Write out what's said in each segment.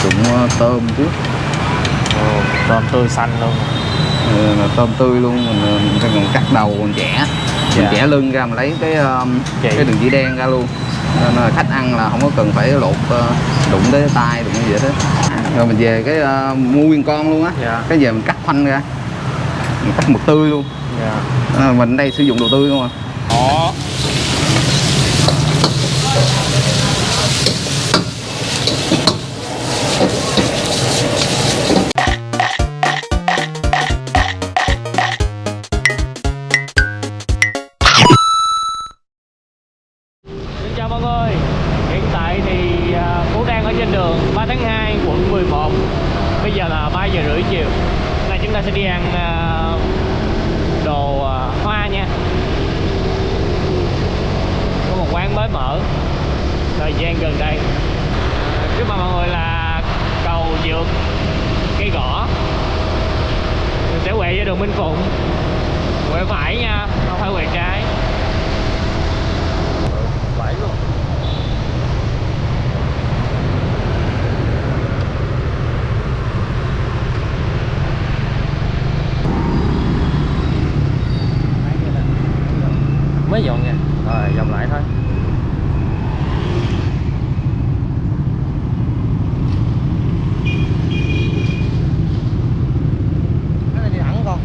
trụng tôm trước. Tôm tươi xanh luôn. Tôm tươi luôn, mình còn cắt đầu còn chẻ. Mình chẻ lưng ra, mình lấy cái đường chỉ đen ra luôn. Nên khách ăn là không có cần phải lột đụng tới tay đụng gì hết đó. Rồi mình về cái mua nguyên con luôn á. Cái về mình cắt khoanh ra, mình cắt mực tươi luôn. Mình đây sử dụng đồ tươi không à. Chào mọi người, hiện tại thì Phú đang ở trên đường 3 tháng 2 quận 11. Bây giờ là 3 giờ rưỡi chiều. Nay chúng ta sẽ đi ăn đồ hoa nha. Có một quán mới mở thời gian gần đây. Trước mặt mọi người là cầu vượt Cây Gõ. Mình sẽ quẹo ra đường Minh Phụng, quẹo phải nha, không phải quẹo trái. Phải luôn. Mới dọn nha, rồi dòng lại thôi. Cái này đi thẳng con.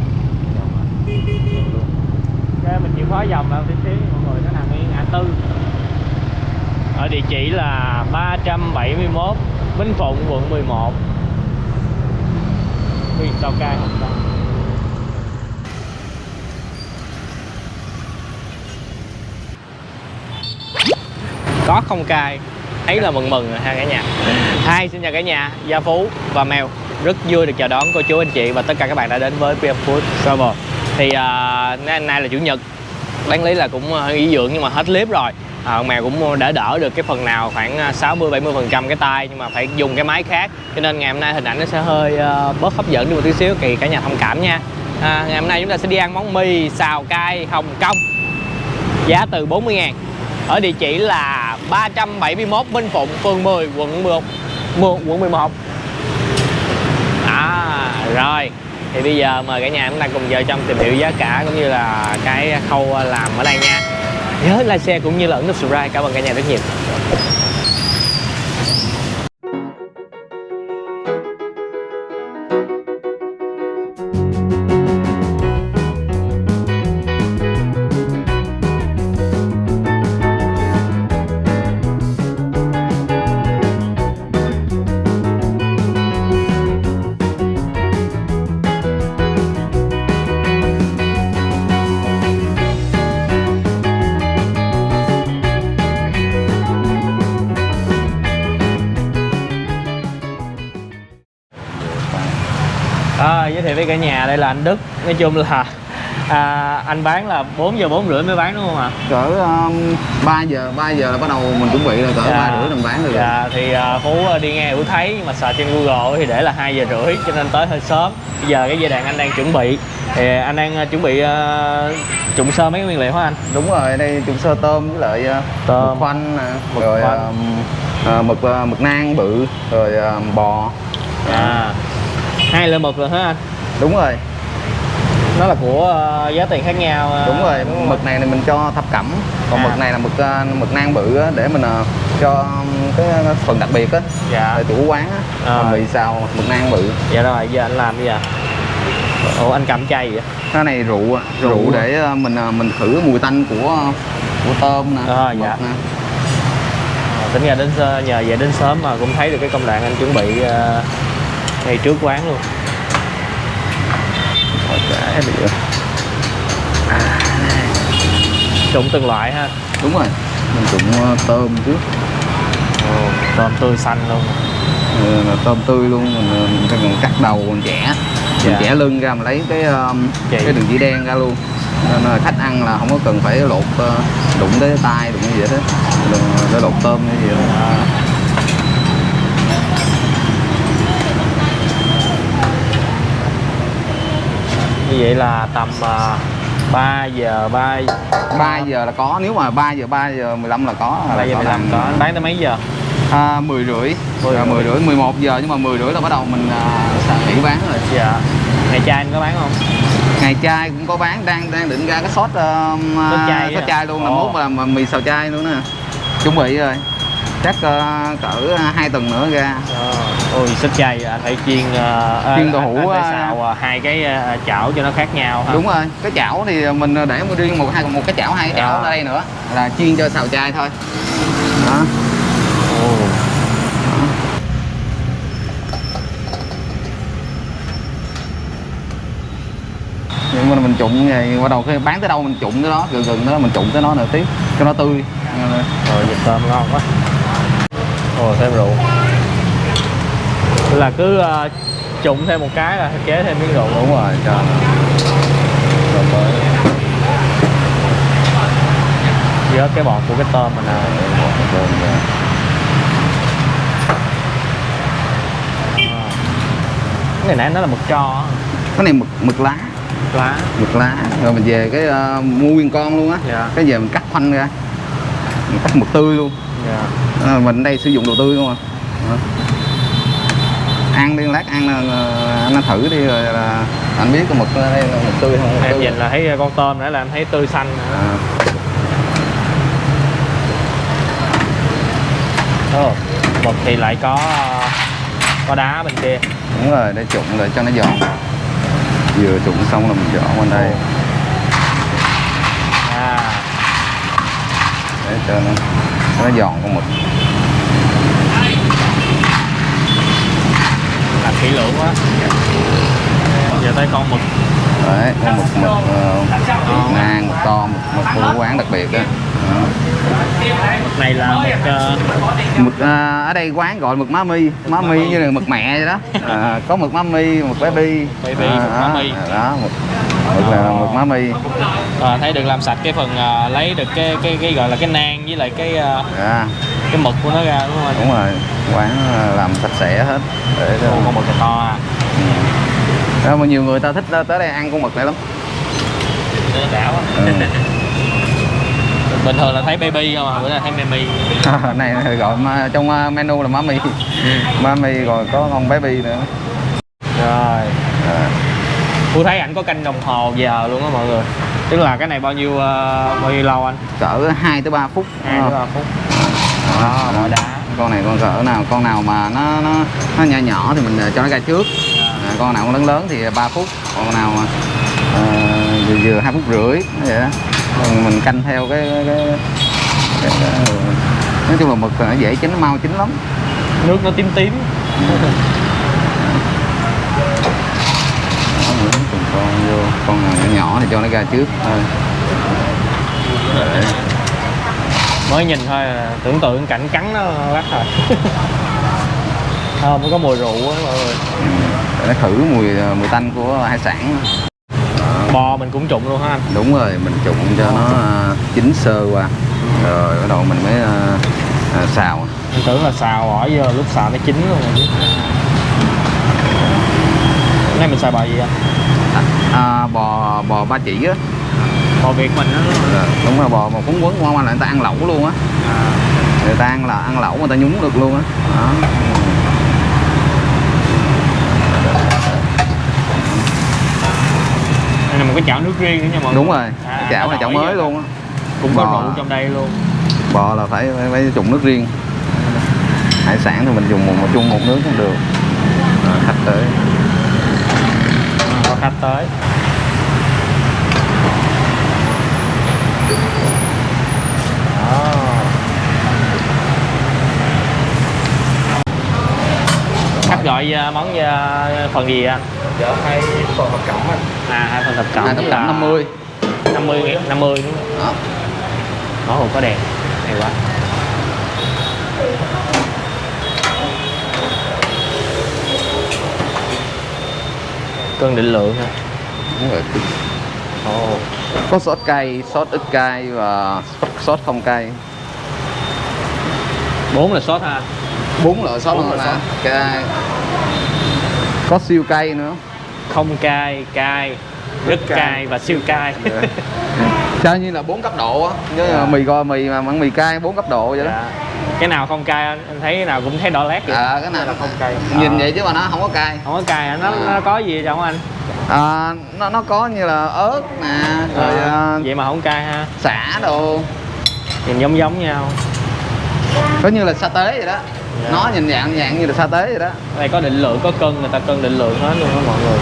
Ok, mình chịu khó dòng vào tí xíu mọi người, nó nằm ở ngã tư. Ở địa chỉ là 371 Minh Phụng, quận 11. Huyện Sao Cai, Hồng Kông. Có không cay, thấy là mừng mừng rồi ha cả nhà. Xin chào cả nhà, Gia Phú và Mèo. Rất vui được chào đón cô chú anh chị và tất cả các bạn đã đến với PM Food Travel. Thì nay là chủ nhật, đáng lý là cũng nghỉ dưỡng nhưng mà hết clip rồi. Mèo cũng đã đỡ được cái phần nào khoảng 60-70% cái tay, nhưng mà phải dùng cái máy khác, cho nên ngày hôm nay hình ảnh nó sẽ hơi bớt hấp dẫn đi một tí xíu, thì cả nhà thông cảm nha. Ngày hôm nay chúng ta sẽ đi ăn món mì xào cay Hồng Kông, giá từ 40.000, ở địa chỉ là 371 Minh Phụng, phường 10, quận 11. Rồi thì bây giờ mời cả nhà chúng ta cùng vào trong tìm hiểu giá cả cũng như là cái khâu làm ở đây nha. Nhớ like, share cũng như là ấn nút subscribe. Cảm ơn cả nhà rất nhiều. Giới thiệu với cả nhà, đây là anh Đức. Nói chung là anh bán là 4 giờ 4 rưỡi mới bán đúng không ạ? Cỡ 3 giờ là bắt đầu mình chuẩn bị rồi, cỡ 3 rưỡi mình bán được. Thì Phú đi nghe Phú thấy, nhưng mà search trên Google thì để là 2 giờ rưỡi, cho nên tới hơi sớm. Bây giờ cái giai đoạn anh đang chuẩn bị, thì anh đang chuẩn bị trụng sơ mấy cái nguyên liệu hả anh? Đúng rồi, đây trụng sơ tôm với lại mực khoanh nè, rồi mực nang bự, rồi bò. 2 loại mực rồi hả anh? Đúng rồi. Nó là của giá tiền khác nhau. Đúng rồi, mực này thì mình cho thập cẩm, còn mực này là mực nang bự á, để mình cho cái phần đặc biệt á. Rồi chủ quán á, mì xào mực nang bự. Dạ rồi, giờ anh làm bây giờ. Ủa anh cầm chay vậy? Cái này rượu để mình khử mùi tanh của tôm nè. Dạ. Tính ra nhờ về đến sớm mà cũng thấy được cái công đoạn anh chuẩn bị ngay trước quán luôn. Trụng từng loại ha. Đúng rồi, mình trụng tôm trước. Tôm tươi xanh luôn. Tôm tươi luôn, mình còn cắt đầu còn chẻ. Mình chẻ lưng ra, mình lấy cái đường chỉ đen ra luôn. Nên khách ăn là không có cần phải lột đụng tới tay đụng gì hết, đừng để lột tôm hay gì đó. Như vậy là tầm 3 giờ là có, nếu mà 3 giờ 15 là có. 3 giờ 15 có. Bán tới mấy giờ? 10 rưỡi, 10 10 rưỡi 11 giờ, nhưng mà 10 rưỡi là bắt đầu mình nghỉ bán rồi. Dạ. Ngày chai anh có bán không? Ngày chai cũng có bán, đang định ra cái sốt chai luôn, là mốt là mì xào chai luôn nè, chuẩn bị rồi, chắc cỡ 2 tuần nữa ra. Ôi sốt chai anh phải chiên đậu hũ, phải xào hai cái chảo cho nó khác nhau ha. Đúng rồi, cái chảo thì mình để riêng một cái chảo, hai cái chảo ở đây nữa là chiên cho xào chai thôi đó. Nhưng mà mình trụng vậy, bắt đầu khi bán tới đâu mình trụng tới đó, gần đó mình trụng tới nó nữa tiếp cho nó tươi. Rồi vịt tôm ngon quá. Thêm rượu là cứ trụng thêm một cái là chế thêm miếng rượu. Đúng rồi, cho rồi tới vớt cái bọt của cái tôm mình nè. Cái này nãy nó là mực tro. Cái này mực lá. Mực lá. Rồi mình về cái mua nguyên con luôn á. Dạ. Cái về mình cắt khoanh ra, mình cắt mực tươi luôn. Dạ. Mình đây sử dụng đồ tươi không à. Ăn đi, lát ăn anh thử đi rồi là anh biết cái mực ở đây là mực tươi không. Em nhìn là thấy con tôm nữa là em thấy tươi xanh. Mực thì lại có đá bên kia. Đúng rồi, để trụng lại cho nó giòn. Vừa trụng xong là mình dọn bên đây. Để cho nó giòn con mực. Làm kỹ lưỡng quá. Giờ tới con mực. Đấy, con mực ngang, mực to, mực của quán đặc biệt á. Mực này là mực ở đây quán gọi mực má mi như là mực mẹ vậy đó. Có mực má mi, mực baby, mực má mi đó, mực là mực má mi. Thấy được làm sạch cái phần lấy được cái gọi là cái nang với lại cái mực của nó ra đúng không anh? Đúng rồi, quán làm sạch sẽ hết để con mực này to à. Đó, mà nhiều người ta thích tới đây ăn con mực này lắm. Đảo bình thường là thấy baby không à, bữa nay thấy mami. Này gọi trong menu là mami. Mami rồi có con baby nữa. Rồi. Tôi thấy ảnh có canh đồng hồ giờ luôn á mọi người. Tức là cái này bao nhiêu lâu anh? Cỡ 2 tới 3 phút. 2 tới 3 phút. Bỏ đá. Con này con cỡ nào, con nào mà nó nhỏ thì mình cho nó ra trước. Con nào lớn lớn thì 3 phút, con nào mà vừa 2 phút rưỡi vậy đó. Mình canh theo cái nói chung là mực nó dễ chín, nó mau chín lắm. Nước nó tím tím. Con vô, con nào nhỏ thì cho nó ra trước thôi. Mới nhìn thôi tưởng tượng cảnh cắn nó lắc rồi. Mới có mùi rượu á mọi người. Để thử mùi tanh của hải sản. Bò mình cũng trụng luôn ha anh? Đúng rồi, mình trụng cho nó chín sơ qua rồi bắt đầu mình mới xào. Mình tưởng là xào bỏ vô lúc xào nó chín luôn rồi. Cái này mình xài bò gì anh? Bò ba chỉ á. Bò Việt mình đó. Đúng rồi, bò mà cuốn quấn qua là người ta ăn lẩu luôn á. Người ta ăn lẩu người ta nhúng được luôn á. Đây là một cái chảo nước riêng nữa nha mọi người. Đúng rồi, chảo này chảo mới luôn á. Cũng có rượu trong đây luôn. Bò là phải trụng nước riêng. Hải sản thì mình dùng một nước cũng được. Khách tới. Có khách tới. Khách gọi món phần gì anh? Dạ 2 phần thập cẩm anh. 2 phần thập cẩm. 2 thập cẩm 50 đúng không? Đó. Ồ, có đèn. Hay quá. Cân định lượng ha. Đúng rồi. Có sốt cay, sốt ít cay và sốt không cay. 4 là sốt ha. 4 loại sốt luôn nè. Cay. Có siêu cay nữa. Không cay, cay, rất cay và siêu cay. Sao như là 4 cấp độ á. Với mì mà ăn mì cay 4 cấp độ vậy đó. Cái nào không cay anh thấy cái nào cũng thấy đỏ lét vậy. Cái này là không cay. Nhìn vậy chứ mà nó không có cay. Không có cay hả? Nó có gì vậy không anh? Nó có như là ớt nè, rồi vậy mà không cay ha. sả đồ. Nhìn giống nhau. Có như là sa tế vậy đó. Nó nhìn dạng như là sa tế vậy đó. Đây có định lượng, có cân, người ta cân định lượng hết luôn đó mọi người.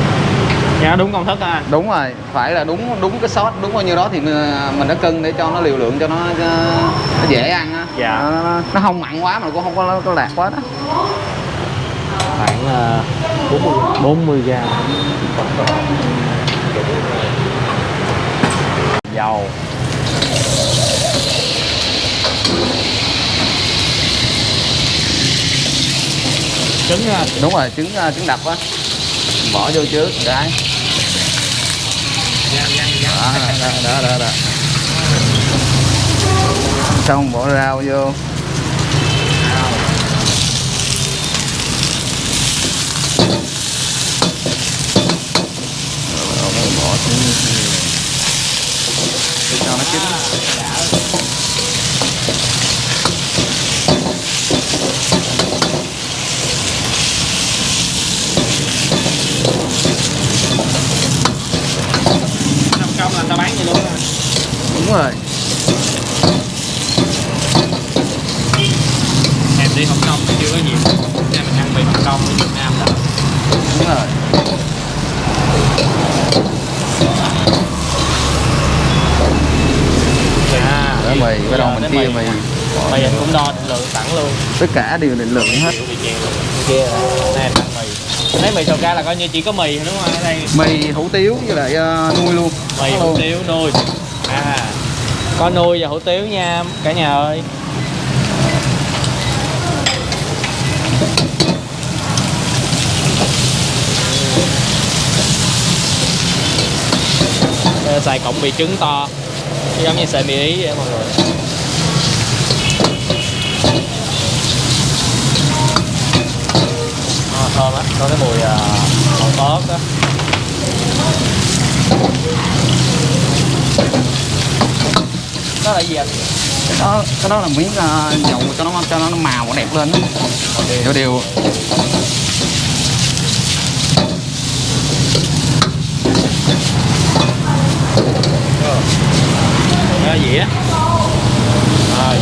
Nha, đúng công thức hả anh? Đúng rồi, phải là đúng cái sốt đúng bao nhiêu đó thì mình đã cân để cho nó liều lượng cho nó dễ ăn á. Dạ. Nó không mặn quá mà cũng không có lạc quá đó. Khoảng 40 gram. Dầu. Trứng ha. Đúng rồi, trứng đập á. Bỏ vô trước cái. Đó. Xong bỏ rau vô. Bỏ cho nó chín. Công là người ta bán vậy luôn à? Đúng rồi. Em đi Hồng Kông thì chưa có nhiều. Nên mình ăn mì Hồng Kông ở Việt Nam là Đúng rồi. Đó mì, bắt đầu mình chia mì. Mì anh cũng đo định lượng sẵn luôn. Tất cả đều định lượng hết. Kia này ăn mì. Lấy mì sầu ca là coi như chỉ có mì đúng không? Ở đây Mì hủ tiếu với lại nuôi luôn. mì hủ tiếu nuôi. Có nuôi và hủ tiếu nha cả nhà ơi. Xài cọng mì trứng to giống như xài mì Ý vậy mọi người. Thơm á, có cái mùi ớt đó. Đó là gì anh? Cái đó là miếng dầu cho nó màu đẹp lên đó. Cho đều. Đó là gì á?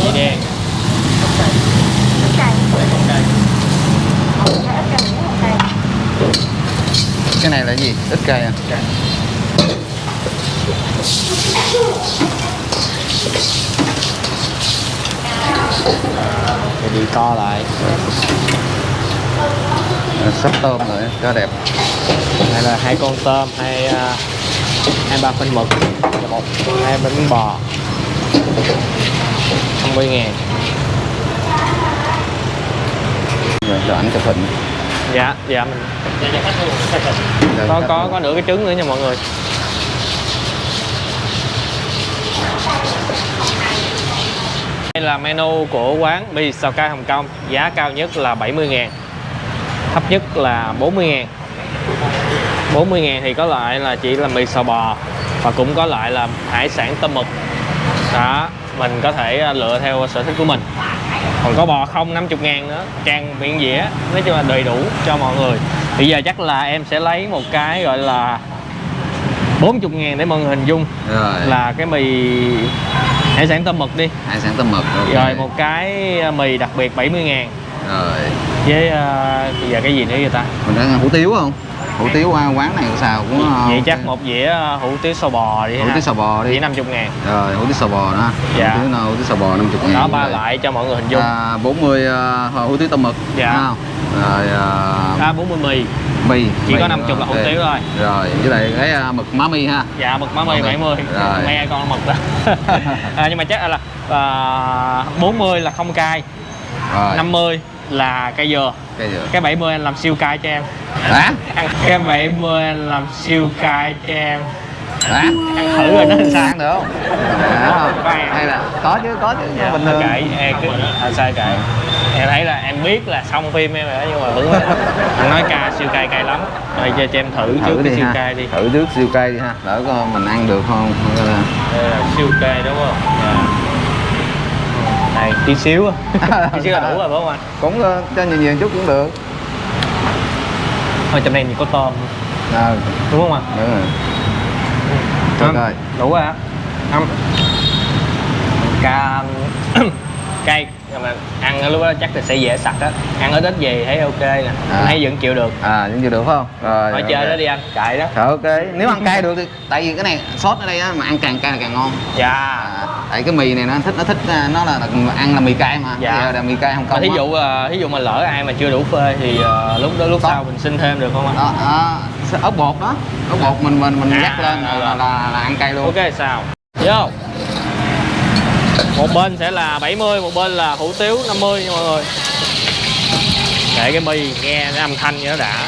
Vị đen. Cái này là gì? Ít cay à? Thì đi co lại. Sắp tôm rồi, cho đẹp. Đây là 2 con tôm, 3 phân mực, 2 bánh bò, 50.000. Rồi cho ảnh chụp hình. Dạ mình có nửa cái trứng nữa nha mọi người. Đây là menu của quán mì Sao Cai Hồng Kông. Giá cao nhất là 70.000, thấp nhất là 40.000. 40.000 thì có lại là chỉ là mì xào bò và cũng có lại là hải sản tôm mực. Đó, mình có thể lựa theo sở thích của mình. Còn có bò không 50.000 nữa, tràn miệng dĩa, nói chung là đầy đủ cho mọi người. Bây giờ chắc là em sẽ lấy một cái gọi là 40.000 để mọi người hình dung. Rồi. Là cái mì hải sản tôm mực đi. Hải sản tôm mực. Okay. Rồi một cái mì đặc biệt 70.000. Rồi. Với bây giờ cái gì nữa vậy ta? Mình đang ăn hủ tiếu không? Hủ tiếu quán này sao cũng vậy chắc một dĩa hủ tiếu xào bò đi. Hủ tiếu xào bò đi. Dĩa 50.000. Rồi hủ tiếu xào bò đó. Dạ. Hủ tiếu xào bò 50.000. Đó ba lại cho mọi người hình dung. 40 hủ tiếu tôm mực. Dạ. Không? Rồi 40 mì. Mì. Chỉ có 50 là hủ tiếu thôi. Rồi với lại cái mực má mi ha. Dạ mực má mi 70. Rồi. Me con mực đó. Nhưng mà chắc là 40 là không cay. Rồi. 50 là cây dừa. Cái 70 anh làm siêu cay cho em. Hả? Cái 70 anh làm siêu cay cho em. Hả? Ăn thử rồi nó làm sao? Ăn được không? Hay là có chứ dạ, bình thường. Kệ em cứ sai kệ. Em thấy là em biết là xong phim em rồi đó nhưng mà vẫn anh nói siêu cay lắm. Rồi cho em thử trước cái siêu cay đi. Thử trước siêu cay đi ha. Đỡ coi mình ăn được không? Đây là siêu cay đúng không? Dạ. này tí xíu tí xíu là đủ rồi phải không anh? Cũng cho nhiều chút cũng được. Thôi trong đây thì có tôm đúng không ạ? Đúng rồi. Được rồi. Đủ rồi á. Cay nhưng mà ăn lúc đó chắc là sẽ dễ sặc á, ăn ở ít gì thấy ok nè, thấy vẫn chịu được. Vẫn chịu được phải không? Rồi thôi chơi đó đi anh, chạy đó. Rồi ok, nếu ăn cay được thì tại vì cái này sốt ở đây á, mà ăn càng cay là càng ngon. Dạ. Tại cái mì này nó thích nó là ăn là mì cay mà. Dạ. Là mì cay không công. Thí dụ mà lỡ ai mà chưa đủ phê thì lúc sau mình xin thêm được không anh? Ớt bột đó, ớt bột mình rắc lên là ăn cay luôn. Ok sao? Vô. Một bên sẽ là 70, một bên là hủ tiếu 50 nha mọi người. Để cái mì nghe cái âm thanh như nó đã.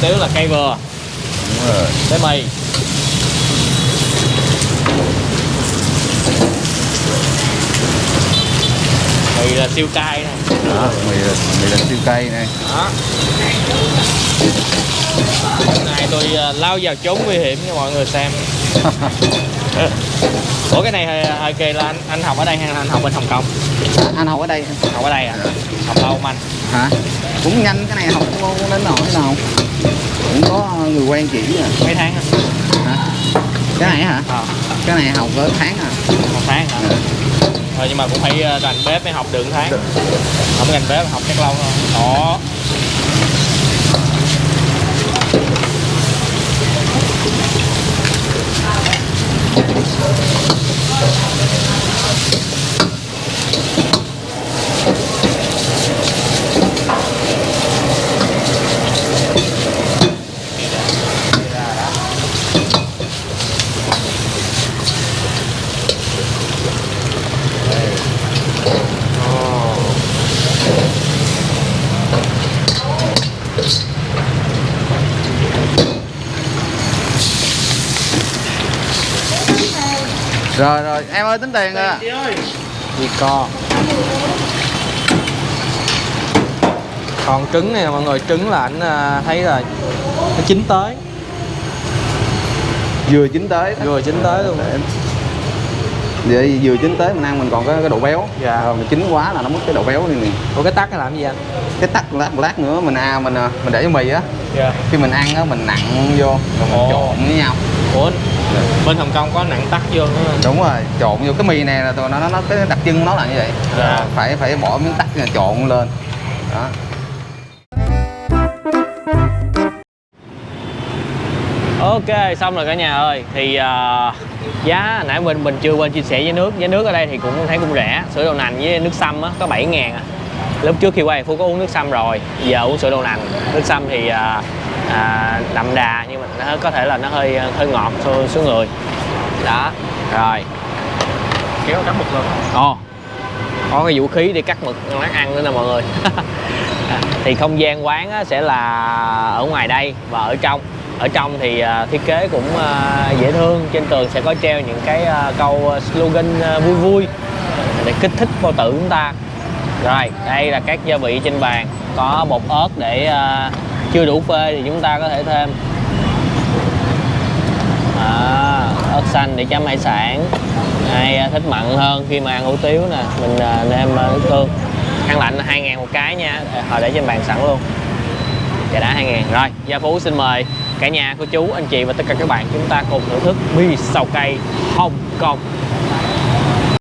Tiếu là cây vừa. Đúng rồi. Tới mì. Mì là siêu cay nè. Đó, mì là siêu cay này. Đó. Hôm nay tôi lao vào chốn nguy hiểm cho mọi người xem. Ủa cái này hơi kỳ là anh học ở đây hay anh học bên Hồng Kông? Anh học ở đây. Học ở đây à? Học lâu không anh? Hả? Cũng nhanh, cái này học không đến nỗi nào. Cũng có người quen chỉ à. Mấy tháng anh? Hả? Cái này hả? Cái này học có tháng à. 1 tháng hả? Thôi nhưng mà cũng phải rành bếp mới học được 1 tháng. Không rành bếp học chắc lâu thôi. Đó. Rồi em ơi tính tiền rồi. Đi co. Còn trứng này mọi người, trứng là anh thấy là nó chín tới. Vừa chín tới. Vừa chín tới luôn. Vậy vừa chín tới mình ăn mình còn cái độ béo. Dạ. Rồi mình chín quá là nó mất cái độ béo đi nè. Ủa cái tắc nó làm gì anh? Cái tắc lát nữa mình để cho mì á. Dạ. Khi mình ăn á mình nặn vô rồi mình trộn với nhau. Ủa bên Hồng Kông có nặn tắc vô nữa. Đúng rồi, trộn vô cái mì này là tụi nó cái đặc trưng của nó là như vậy. Dạ. Phải bỏ miếng tắc trộn lên. Đó. Ok, xong rồi cả nhà ơi. Thì giá nãy mình chưa quên chia sẻ với nước. Giá nước ở đây thì cũng thấy cũng rẻ. Sữa đậu nành với nước sâm á có 7.000 à. Lúc trước khi qua Phú có uống nước sâm rồi, giờ uống sữa đậu nành. Nước sâm thì đậm đà nhưng mà nó có thể là nó hơi ngọt số người. Đó. Rồi. Kéo cắt mực luôn. Ồ. Có cái vũ khí để cắt mực lát ăn nữa nè mọi người. Thì không gian quán á, sẽ là ở ngoài đây và ở trong. Ở trong thì thiết kế cũng dễ thương. Trên tường sẽ có treo những cái câu slogan vui vui để kích thích bao tử chúng ta. Rồi, đây là các gia vị trên bàn. Có bột ớt để chưa đủ phê thì chúng ta có thể thêm ớt xanh để chấm hải sản. Ai thích mặn hơn khi mà ăn hủ tiếu nè, mình nêm nước tương. Ăn lạnh là 2.000 một cái nha, họ để trên bàn sẵn luôn. Dạ đã 2.000. Rồi, Gia Phú xin mời cả nhà, cô chú, anh chị và tất cả các bạn chúng ta cùng thưởng thức mì xào cay Hồng Kông.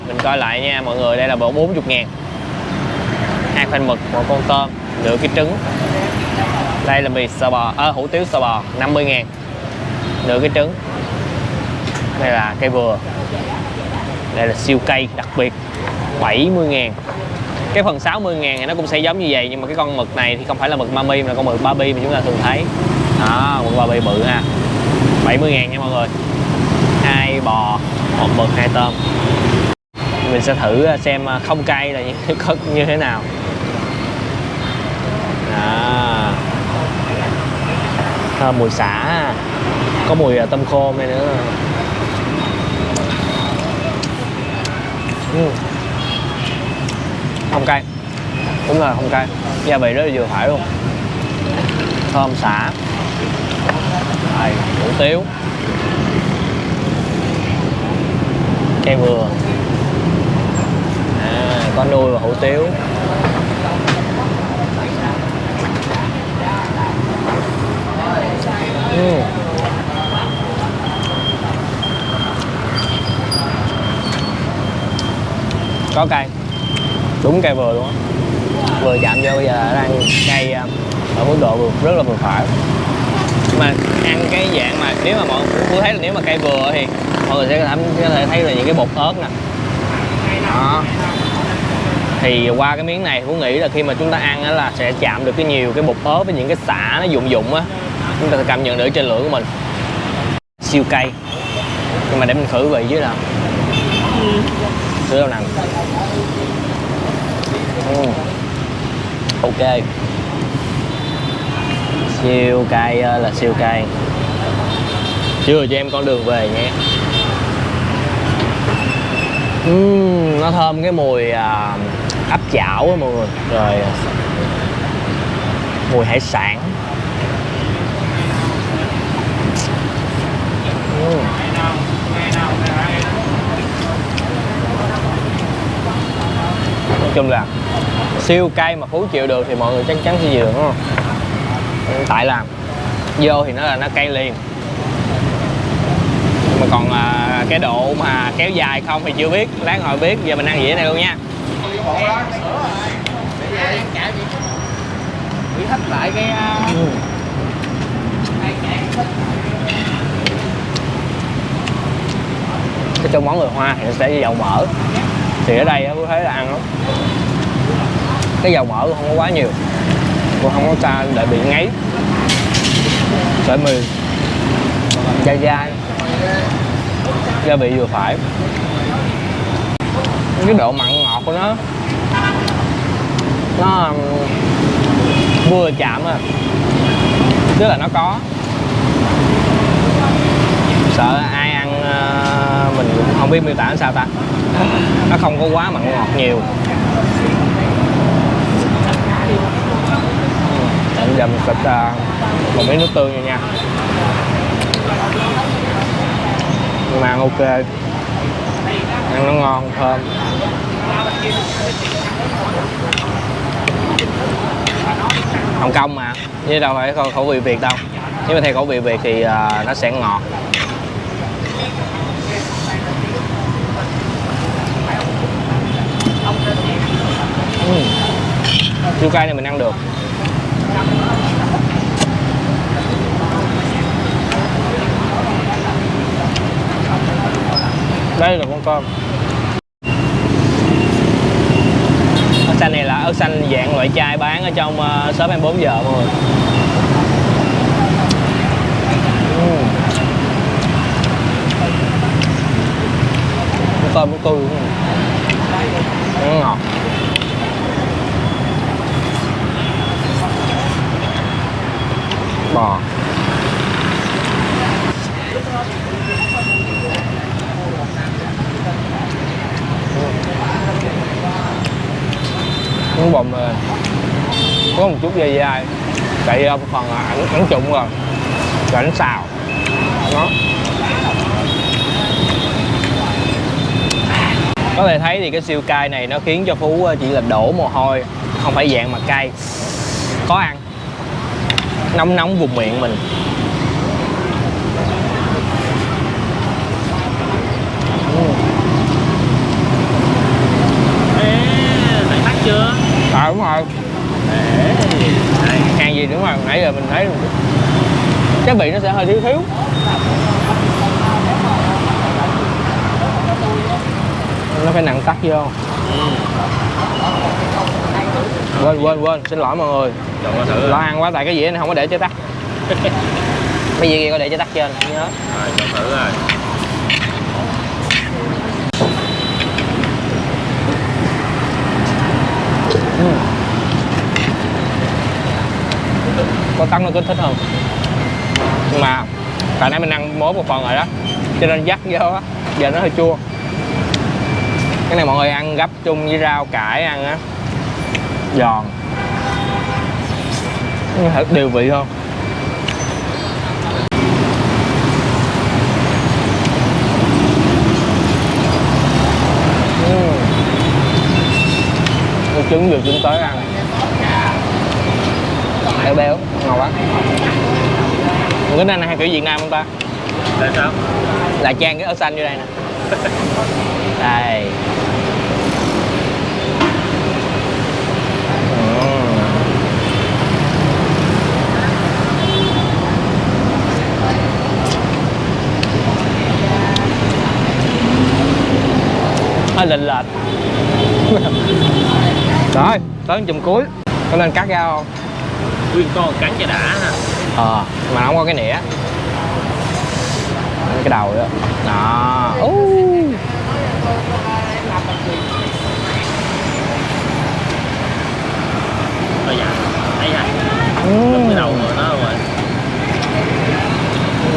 Mình coi lại nha mọi người, đây là bộ 40.000. 2 khoanh mực, 1 con tôm, nửa cái trứng. Đây là mì sò bò, hủ tiếu sò bò 50.000 nửa cái trứng. Đây là cây vừa. Đây là siêu cây đặc biệt 70.000. Cái phần 60.000 thì nó cũng sẽ giống như vậy, nhưng mà cái con mực này thì không phải là mực mami mà là con mực Barbie mà chúng ta thường thấy. Đó, mực Barbie bự ha. 70.000 nha mọi người. 2 bò, 1 mực, 2 tôm. Mình sẽ thử xem không cay là như thế nào. Đó. Thơm mùi sả, có mùi tôm khô này nữa. Không cay, đúng là không cay, gia vị rất là vừa phải luôn. Thơm sả, đây, hủ tiếu, cây vừa, có nuôi và hủ tiếu. Có cay, đúng cay vừa luôn á, vừa chạm vô. Bây giờ đang cay ở mức độ rất là vừa phải. Mà ăn cái dạng mà nếu mà mọi người thấy là nếu mà cay vừa thì mọi người sẽ có thể thấy là những cái bột ớt nè. Đó. Thì qua cái miếng này Phú nghĩ là khi mà chúng ta ăn á là sẽ chạm được nhiều cái bột ớt với những cái sả nó dụng á, chúng ta sẽ cảm nhận được trên lưỡi của mình. Siêu cay. Nhưng mà để mình thử vị dưới nào. Thử đâu nào. Ok. Siêu cay là siêu cay. Chưa cho em con đường về nha. Nó thơm cái mùi áp chảo á mọi người. Rồi mùi hải sản. Nói chung là siêu cay mà Phú chịu được thì mọi người chắc chắn sẽ chịu được, đúng không? Tại là vô thì nó cay liền, mà còn cái độ mà kéo dài không thì chưa biết, lát hồi biết. Giờ mình ăn dĩa này luôn nha. Bị thách lại cái trong món người Hoa thì nó sẽ dầu mỡ, thì ở đây tôi thấy là ăn lắm, cái dầu mỡ không có quá nhiều, cũng không có xa để bị ngấy. Sợi mì dai dai, gia vị vừa phải, cái độ mặn ngọt của nó vừa chạm à, tức là nó có. Sợ ai ăn mình cũng không biết miêu tả sao ta, nó không có quá mặn ngọt nhiều. Bây giờ mình xịt một miếng nước tương này nha. Nhưng mà ăn ok, ăn nó ngon thơm. Hồng Kông mà, chứ đâu phải khẩu vị Việt đâu. Nếu mà theo khẩu vị Việt thì nó sẽ ngọt. Chua cay này mình ăn được. Đây là con cơm. Ớt xanh này là ớt xanh dạng loại chai bán ở trong shop 24 giờ mọi người. Cơm của tôi nó ngọt. Bò miếng bồng này có một chút dai dai, tại phần ảnh trụng rồi ảnh xào nó. Có thể thấy thì cái siêu cay này nó khiến cho Phú chỉ là đổ mồ hôi, không phải dạng mà cay, có ăn nóng nóng vùng miệng mình. Bạn tắt chưa? Đúng rồi. gì nữa mà nãy giờ mình thấy cái vị nó sẽ hơi thiếu thiếu. Nó phải nặng tắt vô. Quên, xin lỗi mọi người. Lo ăn quá tại cái dĩa này không có để trái tắc. Cái dĩa kia có để trái tắc trên, nhớ. Rồi, cho thử rồi. Có tắc nó kích thích hơn. Nhưng mà tại nãy mình ăn mới một phần rồi đó, cho nên dắt vô á, giờ nó hơi chua. Cái này mọi người ăn gấp chung với rau cải ăn á, giòn, điều vị hơn. Trứng vừa trứng tới ăn béo béo ngon quá. Cái này hay kiểu Việt Nam không ta? Tại sao? Là chan cái ớt xanh vô đây nè. Đây. Hơi lệch lệch. Rồi, tới chùm cuối. Có nên cắt ra không? Nguyên con cắn cho đã ha. Mà nó không có cái nĩa. Cái đầu đó. Đó. Rồi dạ. Thấy ha. Cái đầu của nó rồi.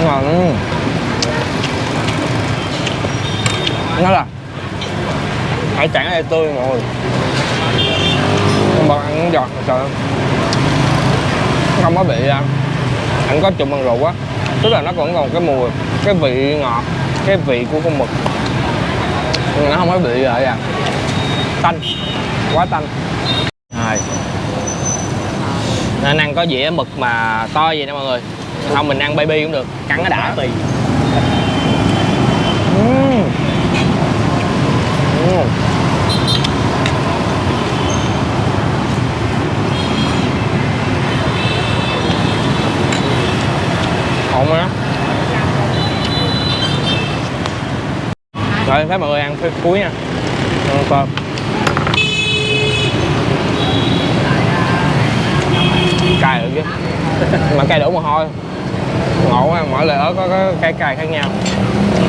Ngon. Nó là hải sản ở đây tươi mọi người. Bọn ăn giọt trời ơi. Không có bị ăn có trụng bằng rượu á, tức là nó vẫn còn cái mùi, cái vị ngọt, cái vị của con mực, nhưng nó không có bị tanh, quá tanh. Rồi nên ăn có dĩa mực mà to vậy nè mọi người, không mình ăn baby cũng được, cắn nó đã. Ổn á. Rồi phép mọi người ăn phía cuối nha. Ăn cơm. Cay được chứ. Mà cay đổ mồ hôi. Ngộ quá, mỗi loại ớt có cái cay khác nhau.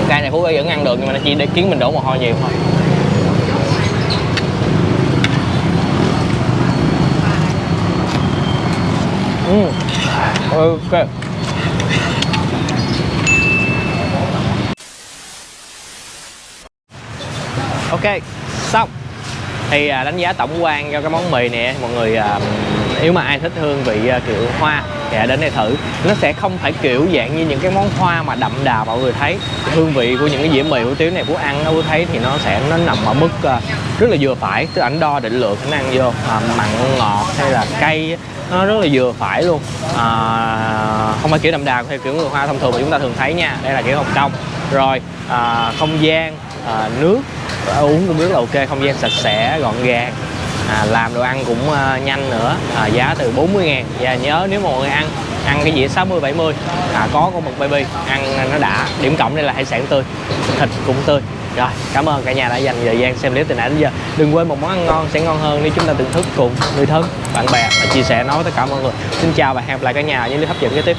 Cay này Phú vẫn ăn được nhưng mà nó chỉ để khiến mình đổ mồ hôi nhiều thôi. Ok. Ok, xong. Thì đánh giá tổng quan cho cái món mì này mọi người, nếu mà ai thích hương vị kiểu hoa thì hãy đến đây thử. Nó sẽ không phải kiểu dạng như những cái món hoa mà đậm đà mọi người thấy. Hương vị của những cái dĩa mì hủ tiếu này Phú ăn Phú thấy thì nó nằm ở mức rất là vừa phải, tức là ảnh đo định lượng khả năng vô mặn ngọt hay là cay, nó rất là vừa phải luôn. Không phải kiểu đậm đà theo kiểu người hoa thông thường mà chúng ta thường thấy nha. Đây là kiểu Hồng Kông. Rồi không gian, nước uống cũng rất là ok, không gian sạch sẽ gọn gàng, làm đồ ăn cũng nhanh nữa, giá từ 40.000. Và nhớ nếu mà mọi người ăn cái dĩa 60-70 có con mực baby ăn nó đã. Điểm cộng đây là hải sản tươi, thịt cũng tươi. Rồi, cảm ơn cả nhà đã dành thời gian xem clip từ nãy đến giờ. Đừng quên một món ăn ngon sẽ ngon hơn nếu chúng ta thưởng thức cùng người thân, bạn bè và chia sẻ nó với tất cả mọi người. Xin chào và hẹn gặp lại cả nhà ở những clip hấp dẫn kế tiếp.